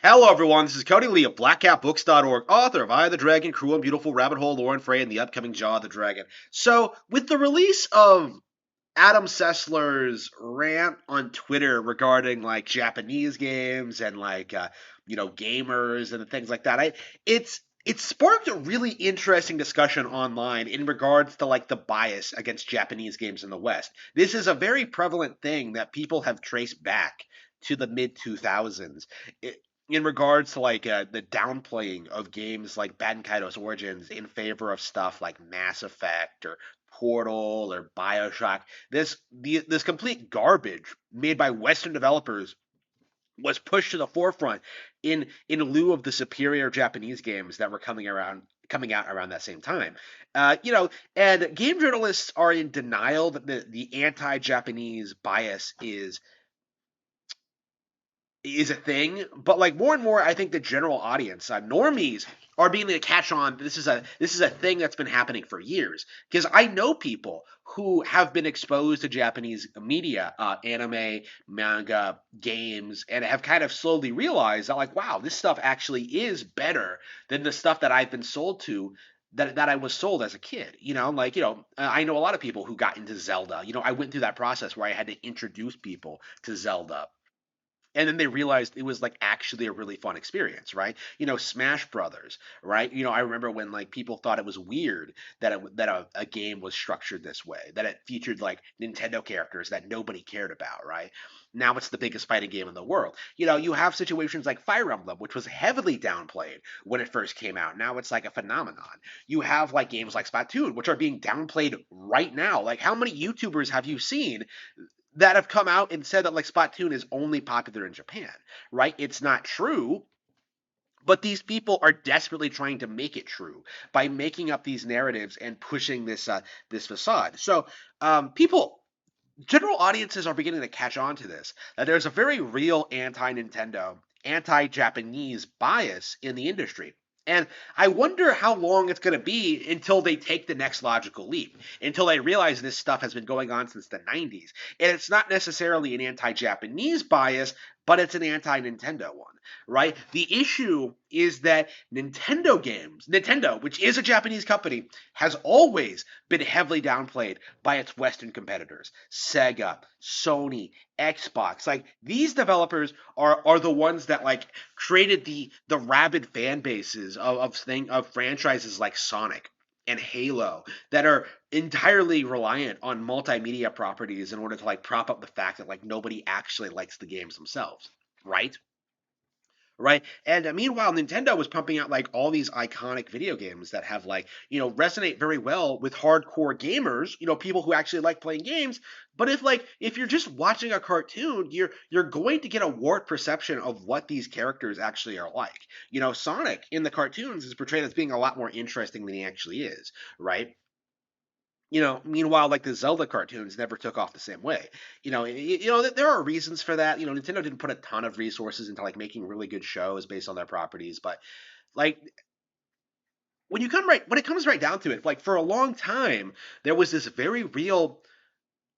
Hello, everyone. This is Cody Lee of BlackCatBooks.org, author of Eye of the Dragon, Cruel and Beautiful Rabbit Hole, Lore and Frey, and the upcoming Jaw of the Dragon. So, with the release of Adam Sessler's rant on Twitter regarding like Japanese games and gamers and things like that, it sparked a really interesting discussion online in regards to like the bias against Japanese games in the West. This is a very prevalent thing that people have traced back to the mid 2000s in regards to the downplaying of games like Baten Kaitos Origins in favor of stuff like Mass Effect or Portal or BioShock. This complete garbage made by Western developers was pushed to the forefront in lieu of the superior Japanese games that were coming out around that same time. And game journalists are in denial that the anti-Japanese bias is a thing, but like more and more, I think the general audience, normies, are beginning to catch on. This is a thing that's been happening for years. Because I know people who have been exposed to Japanese media, anime, manga, games, and have kind of slowly realized that, like, wow, this stuff actually is better than the stuff that I've been sold to. That I was sold as a kid, I know a lot of people who got into Zelda. I went through that process where I had to introduce people to Zelda, and then they realized it was like actually a really fun experience, right? Smash Brothers, right? I remember when like people thought it was weird that a game was structured this way, that it featured like Nintendo characters that nobody cared about, right? Now it's the biggest fighting game in the world. You have situations like Fire Emblem, which was heavily downplayed when it first came out. Now it's like a phenomenon. You have like games like Splatoon, which are being downplayed right now. Like, how many YouTubers have you seen that have come out and said that like Splatoon is only popular in Japan, right? It's not true, but these people are desperately trying to make it true by making up these narratives and pushing this facade. So people, general audiences are beginning to catch on to this. That there's a very real anti-Nintendo, anti-Japanese bias in the industry. And I wonder how long it's going to be until they take the next logical leap, until they realize this stuff has been going on since the 90s. And it's not necessarily an anti Japanese bias, but it's an anti Nintendo one, right? The issue is that Nintendo, which is a Japanese company, has always been heavily downplayed by its Western competitors. Sega, Sony, Xbox. Like, these developers are the ones that like created the rabid fan bases of franchises like Sonic and Halo that are entirely reliant on multimedia properties in order to like prop up the fact that like nobody actually likes the games themselves, right? Right. And meanwhile, Nintendo was pumping out like all these iconic video games that have like, resonate very well with hardcore gamers, people who actually like playing games. But if you're just watching a cartoon, you're going to get a warped perception of what these characters actually are like. Sonic in the cartoons is portrayed as being a lot more interesting than he actually is, right? Meanwhile, like the Zelda cartoons never took off the same way. There are reasons for that. Nintendo didn't put a ton of resources into like making really good shows based on their properties, but like when it comes right down to it, like for a long time, there was this very real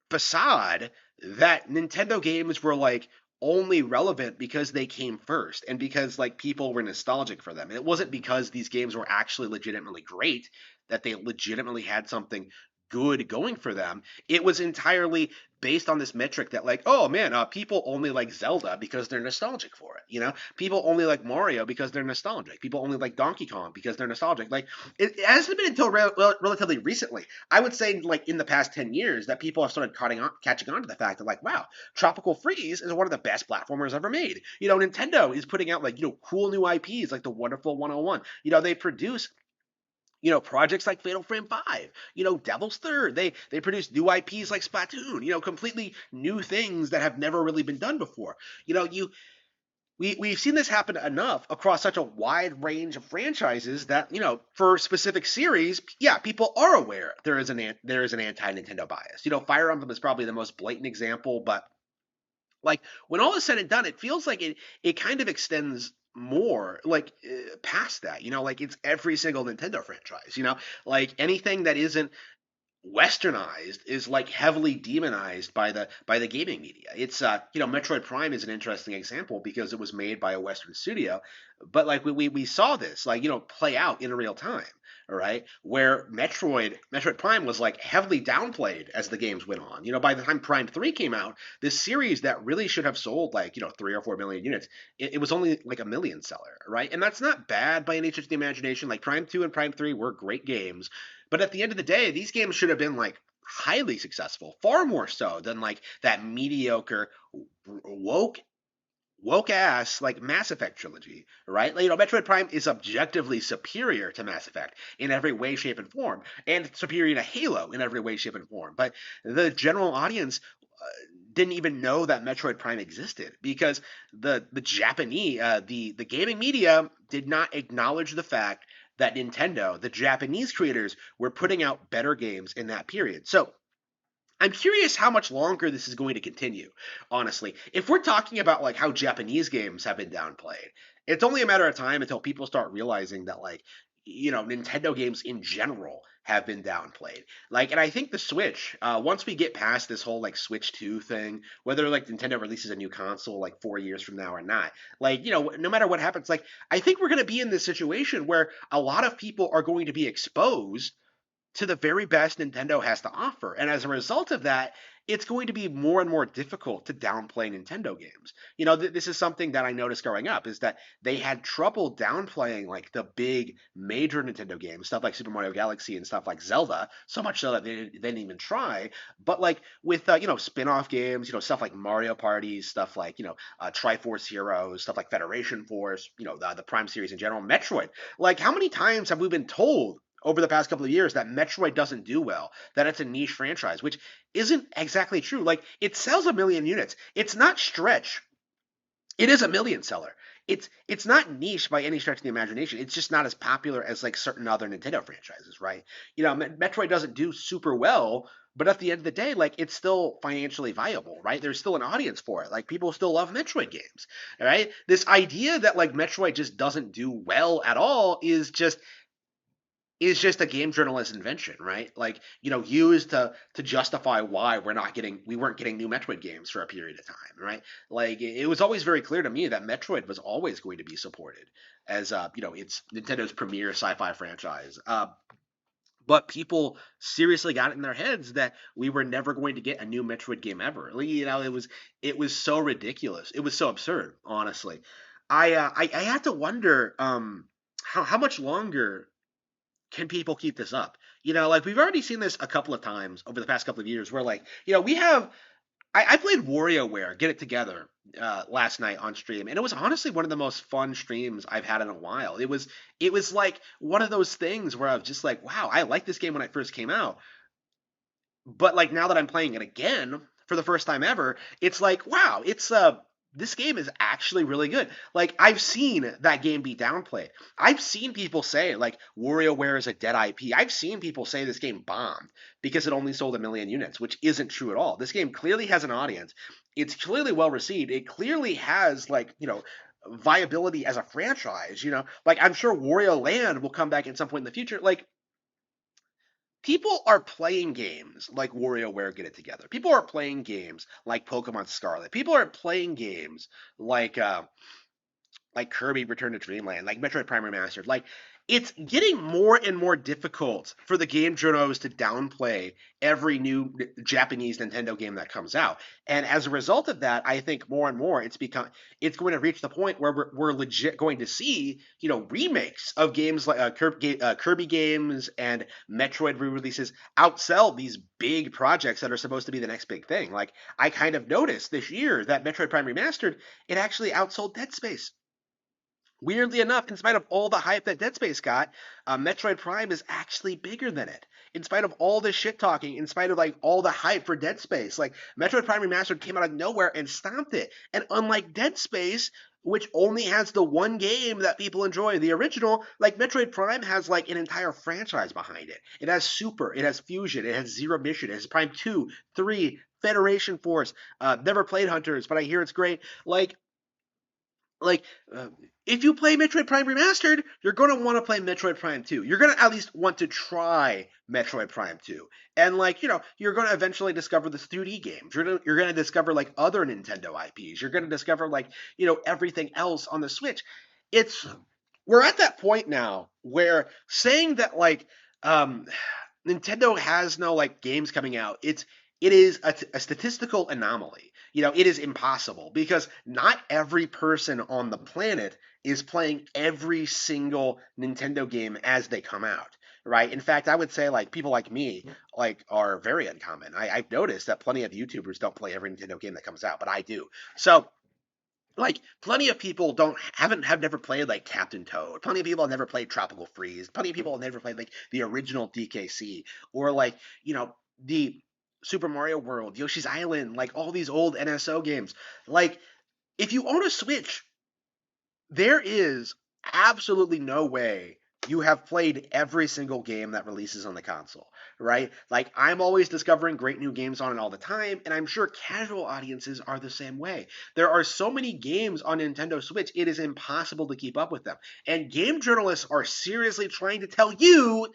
facade that Nintendo games were like only relevant because they came first and because like people were nostalgic for them. It wasn't because these games were actually legitimately great that they legitimately had something good going for them. It was entirely based on this metric that like, oh man, people only like Zelda because they're nostalgic for it. People only like Mario because they're nostalgic. People only like Donkey Kong because they're nostalgic. Like, it hasn't been until relatively recently, I would say, like in the past 10 years, that people have started catching on to the fact that like, wow, Tropical Freeze is one of the best platformers ever made. Nintendo is putting out like, cool new IPs like the Wonderful 101. They produce projects like Fatal Frame 5, Devil's Third. They produce new IPs like Splatoon, completely new things that have never really been done before. We've seen this happen enough across such a wide range of franchises that, for specific series, yeah, people are aware there is an anti-Nintendo bias. Fire Emblem is probably the most blatant example, but like when all is said and done, it feels like it kind of extends more like past that. Like it's every single Nintendo franchise. Like anything that isn't westernized is like heavily demonized by the gaming media. It's Metroid Prime is an interesting example because it was made by a Western studio, but like we saw this like play out in real time. All right, where Metroid Prime was like heavily downplayed as the games went on. By the time Prime 3 came out, this series that really should have sold like 3 or 4 million units, it was only like a million seller, right? And that's not bad by any stretch of the imagination. Like Prime 2 and Prime 3 were great games, but at the end of the day, these games should have been like highly successful, far more so than like that mediocre woke ass like Mass Effect trilogy, right? Like, Metroid Prime is objectively superior to Mass Effect in every way, shape, and form, and superior to Halo in every way, shape, and form. But the general audience didn't even know that Metroid Prime existed because the Japanese the gaming media did not acknowledge the fact that Nintendo, the Japanese creators, were putting out better games in that period. So I'm curious how much longer this is going to continue, honestly. If we're talking about like how Japanese games have been downplayed, it's only a matter of time until people start realizing that like Nintendo games in general have been downplayed. Like, and I think the Switch, once we get past this whole like Switch 2 thing, whether like Nintendo releases a new console like 4 years from now or not, like, no matter what happens, like, I think we're going to be in this situation where a lot of people are going to be exposed to the very best Nintendo has to offer. And as a result of that, it's going to be more and more difficult to downplay Nintendo games. This is something that I noticed growing up is that they had trouble downplaying like the big major Nintendo games, stuff like Super Mario Galaxy and stuff like Zelda, so much so that they didn't even try. But like with spin-off games, stuff like Mario Party, stuff like Triforce Heroes, stuff like Federation Force, the Prime series in general, Metroid. Like how many times have we been told over the past couple of years that Metroid doesn't do well, that it's a niche franchise, which isn't exactly true. Like it sells a million units. It's not stretch. It is a million seller. It's not niche by any stretch of the imagination. It's just not as popular as like certain other Nintendo franchises, right? Metroid doesn't do super well, but at the end of the day, like it's still financially viable, right? There's still an audience for it. Like people still love Metroid games, right? This idea that like Metroid just doesn't do well at all is just a game journalist invention, right? Like, used to justify why we weren't getting new Metroid games for a period of time, right? Like it was always very clear to me that Metroid was always going to be supported as it's Nintendo's premier sci-fi franchise. But people seriously got it in their heads that we were never going to get a new Metroid game ever. Like, it was so ridiculous. It was so absurd, honestly. I had to wonder how much longer can people keep this up? Like we've already seen this a couple of times over the past couple of years where like, we have I played WarioWare Get It Together last night on stream, and it was honestly one of the most fun streams I've had in a while. It was like one of those things where I was just like, wow, I liked this game when it first came out, but like now that I'm playing it again for the first time ever, it's like, wow, it's this game is actually really good. Like I've seen that game be downplayed. I've seen people say like WarioWare is a dead IP. I've seen people say this game bombed because it only sold a million units, which isn't true at all. This game clearly has an audience. It's clearly well received. It clearly has like, viability as a franchise, Like I'm sure Wario Land will come back at some point in the future. Like people are playing games like WarioWare Get It Together. People are playing games like Pokemon Scarlet. People are playing games like Kirby Return to Dreamland, like Metroid Prime Remastered. Like it's getting more and more difficult for the game journals to downplay every new Japanese Nintendo game that comes out. And as a result of that, I think more and more it's going to reach the point where we're legit going to see, remakes of games like Kirby games and Metroid re-releases outsell these big projects that are supposed to be the next big thing. Like I kind of noticed this year that Metroid Prime Remastered, it actually outsold Dead Space. Weirdly enough, in spite of all the hype that Dead Space got, Metroid Prime is actually bigger than it. In spite of all the shit talking, in spite of like all the hype for Dead Space, like Metroid Prime Remastered came out of nowhere and stomped it. And unlike Dead Space, which only has the one game that people enjoy, the original, like Metroid Prime has like an entire franchise behind it. It has Super, it has Fusion, it has Zero Mission, it has Prime 2, 3, Federation Force. Never played Hunters, but I hear it's great. Like like uh, if you play Metroid Prime Remastered, you're going to want to play Metroid Prime 2. You're going to at least want to try Metroid Prime 2. And like, you're going to eventually discover the 3D games. You're going to discover like other Nintendo IPs. You're going to discover like, everything else on the Switch. It's We're at that point now where saying that like um Nintendo has no like games coming out. It is a statistical anomaly. It is impossible because not every person on the planet is playing every single Nintendo game as they come out, right? In fact, I would say like people like me like are very uncommon. I've noticed that plenty of YouTubers don't play every Nintendo game that comes out, but I do. So like plenty of people don't haven't have never played like Captain Toad. Plenty of people have never played Tropical Freeze. Plenty of people have never played like the original DKC or like the Super Mario World, Yoshi's Island, like all these old NSO games. Like if you own a Switch, there is absolutely no way you have played every single game that releases on the console, right? Like I'm always discovering great new games on it all the time, and I'm sure casual audiences are the same way. There are so many games on Nintendo Switch, it is impossible to keep up with them. And game journalists are seriously trying to tell you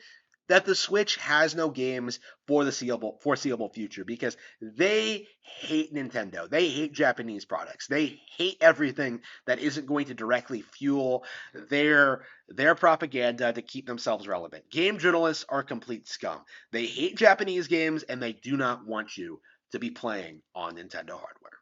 that the Switch has no games for the foreseeable future because they hate Nintendo. They hate Japanese products. They hate everything that isn't going to directly fuel their propaganda to keep themselves relevant. Game journalists are complete scum. They hate Japanese games and they do not want you to be playing on Nintendo hardware.